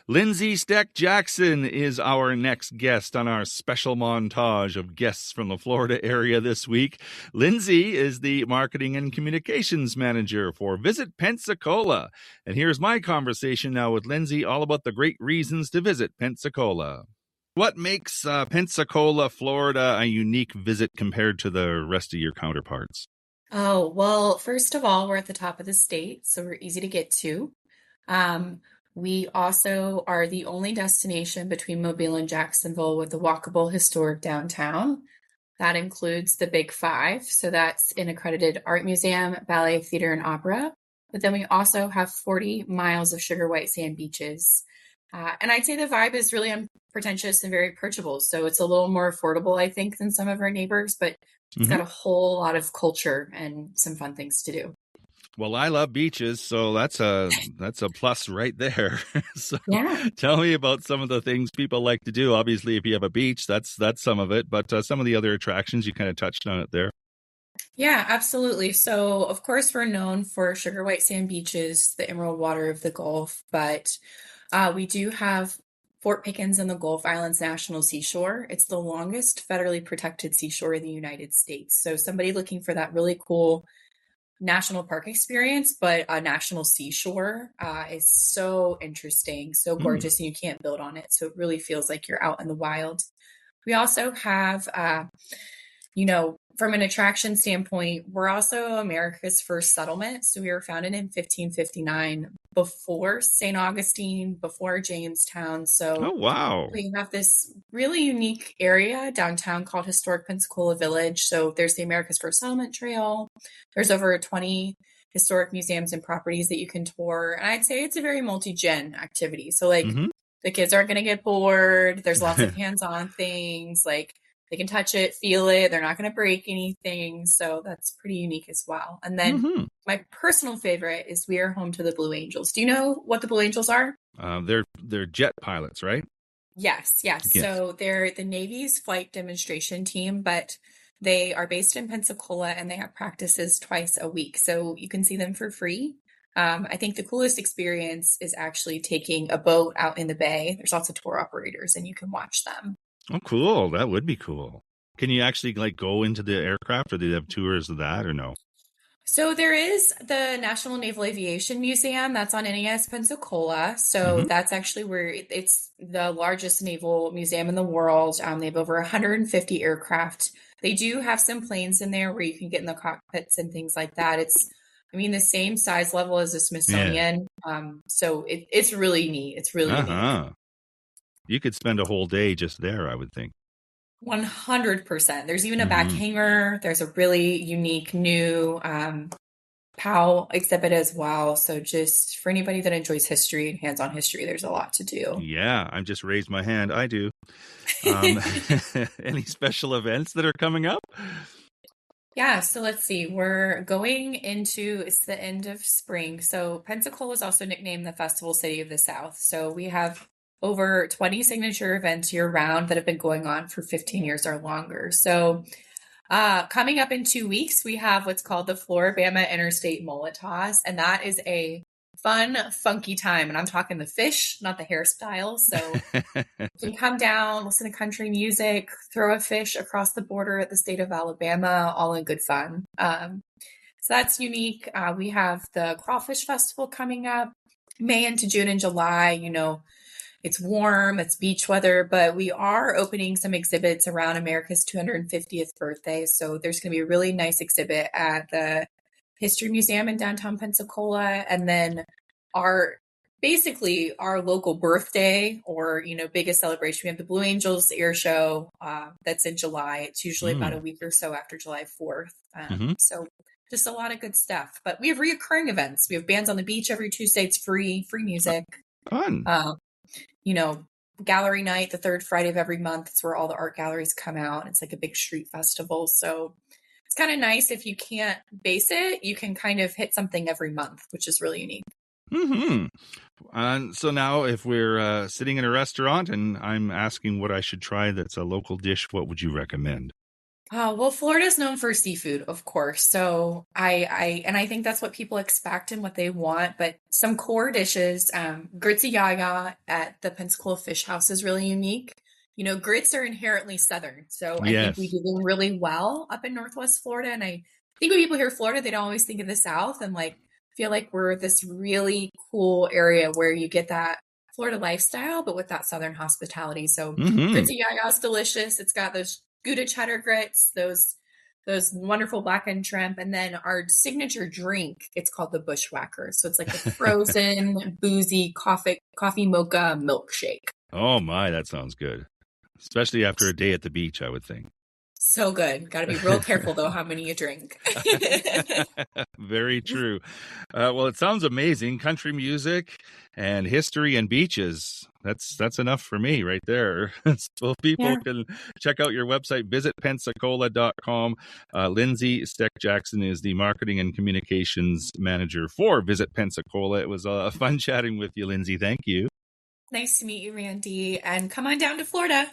Lindsay Steck Jackson is our next guest on our special montage of guests from the Florida area this week. Lindsay is the marketing and communications manager for Visit Pensacola. And here's my conversation now with Lindsay all about the great reasons to visit Pensacola. What makes Pensacola, Florida, a unique visit compared to the rest of your counterparts? Oh, well, first of all, we're at the top of the state, so we're easy to get to. Um, we also are the only destination between Mobile and Jacksonville with a walkable historic downtown. That includes the Big Five. So that's an accredited art museum, ballet, theater, and opera. But then we also have 40 miles of sugar white sand beaches. And I'd say the vibe is really unpretentious and very approachable. So it's a little more affordable, I think, than some of our neighbors, but it's got a whole lot of culture and some fun things to do. Well, I love beaches, so that's a plus right there. So Yeah. tell me about some of the things people like to do. Obviously, if you have a beach, that's some of it, but some of the other attractions, you kind of touched on it there. Yeah, absolutely. So, of course, we're known for sugar white sand beaches, the emerald water of the Gulf, but we do have Fort Pickens and the Gulf Islands National Seashore. It's the longest federally protected seashore in the United States. So, somebody looking for that really cool national park experience, but a national seashore is so interesting, so Mm. gorgeous, and you can't build on it. So, it really feels like you're out in the wild. We also have from an attraction standpoint, we're also America's first settlement. So we were founded in 1559 before St. Augustine, before Jamestown. Oh, So wow. we have this really unique area downtown called Historic Pensacola Village. So there's the America's First Settlement Trail. There's over 20 historic museums and properties that you can tour. And I'd say it's a very multi-gen activity. So like Hmm. the kids aren't going to get bored. There's lots of hands-on things like they can touch it, feel it. They're not going to break anything. So that's pretty unique as well. And then Hmm. my personal favorite is we are home to the Blue Angels. Do you know what the Blue Angels are? They're jet pilots, right? Yes, yes. Yes. So they're the Navy's flight demonstration team, but they are based in Pensacola and they have practices twice a week. So you can see them for free. I think the coolest experience is actually taking a boat out in the bay. There's lots of tour operators and you can watch them. Oh, cool. That would be cool. Can you actually like go into the aircraft, or do they have tours of that, or no? So there is the National Naval Aviation Museum that's on NAS Pensacola. So Hmm. that's actually where it's the largest naval museum in the world. They have over 150 aircraft. They do have some planes in there where you can get in the cockpits and things like that. I mean, the same size level as the Yeah. Smithsonian. So it's really neat. It's really unique. Uh-huh. You could spend a whole day just there, I would think. 100%. There's even a back Hmm. hangar. There's a really unique new POW exhibit as well. So just for anybody that enjoys history and hands-on history, there's a lot to do. Yeah, I just raised my hand. I do. Um, any special events that are coming up? Yeah, so let's see. We're going into it's the end of spring. So Pensacola is also nicknamed the Festival City of the South. So we have over 20 signature events year round that have been going on for 15 years or longer. So coming up in 2 weeks, we have what's called the Floribama Interstate Mullet Toss, and that is a fun, funky time. And I'm talking the fish, not the hairstyle. So you can come down, listen to country music, throw a fish across the border at the state of Alabama, all in good fun. So that's unique. We have the Crawfish Festival coming up May into June and July. It's warm, it's beach weather, but we are opening some exhibits around America's 250th birthday. So there's going to be a really nice exhibit at the History Museum in downtown Pensacola. And then our basically our local birthday or biggest celebration, we have the Blue Angels air show that's in July. It's usually about a Mm. week or so after July 4th. Hmm. So just a lot of good stuff. But we have reoccurring events. We have bands on the beach every Tuesday. It's free music. Fun. Um, you know, gallery night, the third Friday of every month. It's where all the art galleries come out. It's like a big street festival. So it's kind of nice if you can't base it, you can kind of hit something every month, which is really unique. Hmm. And so now, if we're sitting in a restaurant and I'm asking what I should try that's a local dish, what would you recommend? Well, Florida's known for seafood, of course. So I think that's what people expect and what they want. But some core dishes, grits yaya at the Pensacola Fish House is really unique. You know, grits are inherently southern, so I think we Yes. do them really well up in Northwest Florida. And I think when people hear Florida, they don't always think of the South, and like feel like we're this really cool area where you get that Florida lifestyle, but with that Southern hospitality. So Hmm. grits yaya is delicious. It's got those Gouda cheddar grits, those wonderful blackened shrimp, and then our signature drink. It's called the Bushwhacker. So it's like a frozen boozy coffee mocha milkshake. Oh my, that sounds good. Especially after a day at the beach, I would think. So good. Got to be real careful though how many you drink. Very true. Well, it sounds amazing. Country music and history and beaches. That's enough for me right there. So people Yeah. can check out your website, visit Pensacola.com. Lindsay Steck Jackson is the marketing and communications manager for Visit Pensacola. It was fun chatting with you, Lindsay. Thank you. Nice to meet you, Randy, and come on down to Florida.